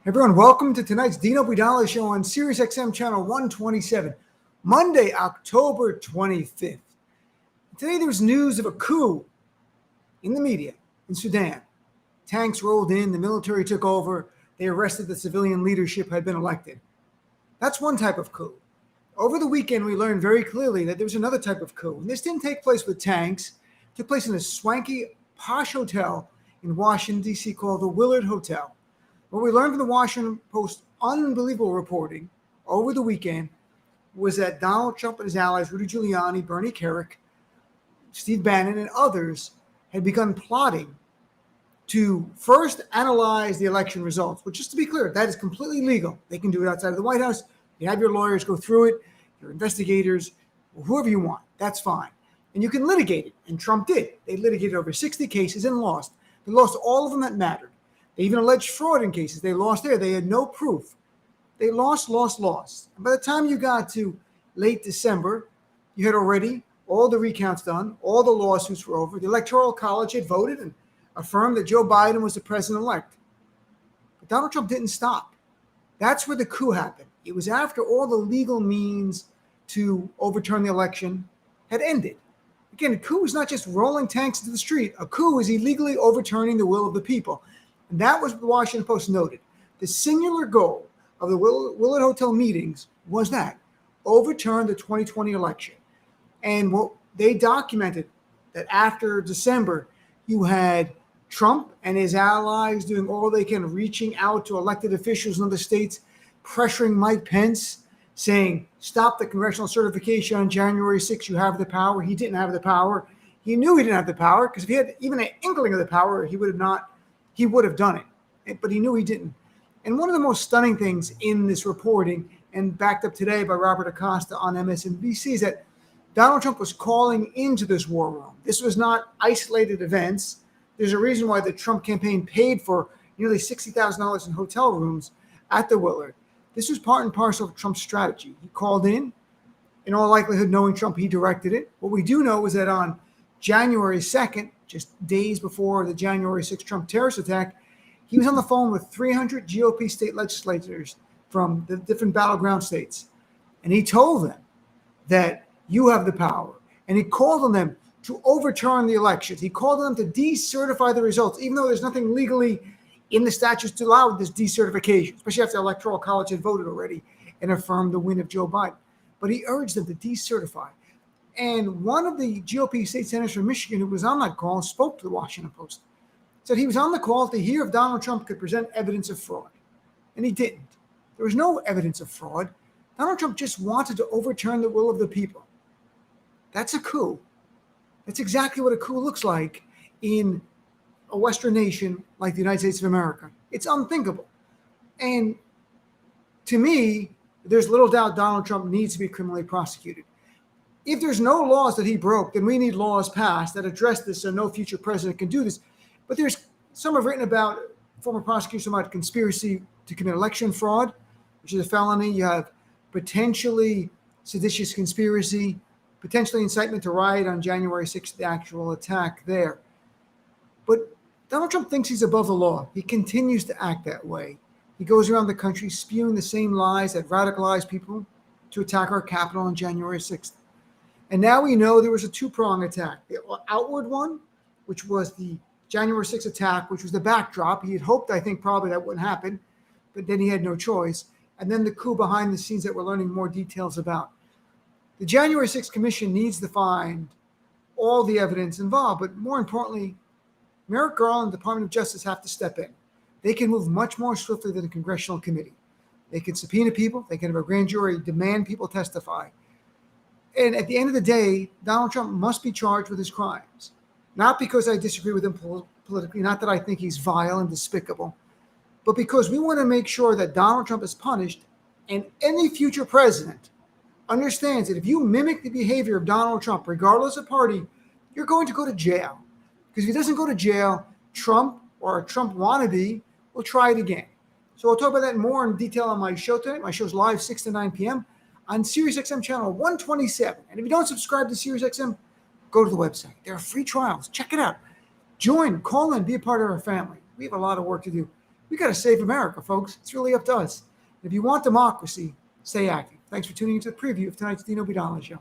Everyone, welcome to tonight's Dino Budala Show on Sirius XM Channel 127, Monday, October 25th. Today there was news of a coup in the media in Sudan. Tanks rolled in, the military took over, they arrested the civilian leadership had been elected. That's one type of coup. Over the weekend, we learned very clearly that there was another type of coup. And this didn't take place with tanks. It took place in a swanky, posh hotel in Washington, D.C. called the Willard Hotel. What we learned from the Washington Post unbelievable reporting over the weekend was that Donald Trump and his allies, Rudy Giuliani, Bernie Kerik, Steve Bannon, and others had begun plotting to first analyze the election results, which, just to be clear, that is completely legal. They can do it outside of the White House. You have your lawyers go through it, your investigators, whoever you want. That's fine. And you can litigate it, and Trump did. They litigated over 60 cases and lost. They lost all of them that mattered. They even alleged fraud in cases. They lost there. They had no proof. They lost. And by the time you got to late December, you had already all the recounts done, all the lawsuits were over. The Electoral College had voted and affirmed that Joe Biden was the president-elect. But Donald Trump didn't stop. That's where the coup happened. It was after all the legal means to overturn the election had ended. Again, a coup is not just rolling tanks into the street. A coup is illegally overturning the will of the people. And that was what the Washington Post noted. The singular goal of the Willard Hotel meetings was that, overturn the 2020 election. And what they documented that after December, you had Trump and his allies doing all they can, reaching out to elected officials in other states, pressuring Mike Pence, saying, stop the congressional certification on January 6th. You have the power. He didn't have the power. He knew he didn't have the power because if he had even an inkling of the power, he would have done it, but he knew he didn't. And one of the most stunning things in this reporting, and backed up today by Robert Acosta on MSNBC, is that Donald Trump was calling into this war room. This was not isolated events. There's a reason why the Trump campaign paid for nearly $60,000 in hotel rooms at the Willard. This was part and parcel of Trump's strategy. He called in all likelihood, knowing Trump, he directed it. What we do know is that on January 2nd, just days before the January 6th Trump terrorist attack, he was on the phone with 300 GOP state legislators from the different battleground states. And he told them that you have the power. And he called on them to overturn the elections. He called on them to decertify the results, even though there's nothing legally in the statutes to allow this decertification, especially after the Electoral College had voted already and affirmed the win of Joe Biden. But he urged them to decertify. And one of the GOP state senators from Michigan who was on that call spoke to the Washington Post. Said he was on the call to hear if Donald Trump could present evidence of fraud. And he didn't. There was no evidence of fraud. Donald Trump just wanted to overturn the will of the people. That's a coup. That's exactly what a coup looks like in a Western nation like the United States of America. It's unthinkable. And to me, there's little doubt Donald Trump needs to be criminally prosecuted. If there's no laws that he broke, then we need laws passed that address this so no future president can do this. But there's some have written about former prosecutors about conspiracy to commit election fraud, which is a felony. You have potentially seditious conspiracy, potentially incitement to riot on January 6th, the actual attack there. But Donald Trump thinks he's above the law. He continues to act that way. He goes around the country spewing the same lies that radicalize people to attack our Capitol on January 6th. And now we know there was a two-prong attack. The outward one, which was the January 6th attack, which was the backdrop. He had hoped, I think, probably that wouldn't happen, but then he had no choice. And then the coup behind the scenes that we're learning more details about. The January 6th Commission needs to find all the evidence involved, but more importantly, Merrick Garland and the Department of Justice have to step in. They can move much more swiftly than a congressional committee. They can subpoena people. They can have a grand jury demand people testify. And at the end of the day, Donald Trump must be charged with his crimes. Not because I disagree with him politically, not that I think he's vile and despicable, but because we want to make sure that Donald Trump is punished and any future president understands that if you mimic the behavior of Donald Trump, regardless of party, you're going to go to jail. Because if he doesn't go to jail, Trump or a Trump wannabe will try it again. So I'll talk about that more in detail on my show tonight. My show's live 6 to 9 p.m. on Sirius XM channel 127. And if you don't subscribe to Sirius XM, go to the website. There are free trials. Check it out. Join, call in, be a part of our family. We have a lot of work to do. We got to save America, folks. It's really up to us. If you want democracy, stay active. Thanks for tuning into the preview of tonight's Dino Budala Show.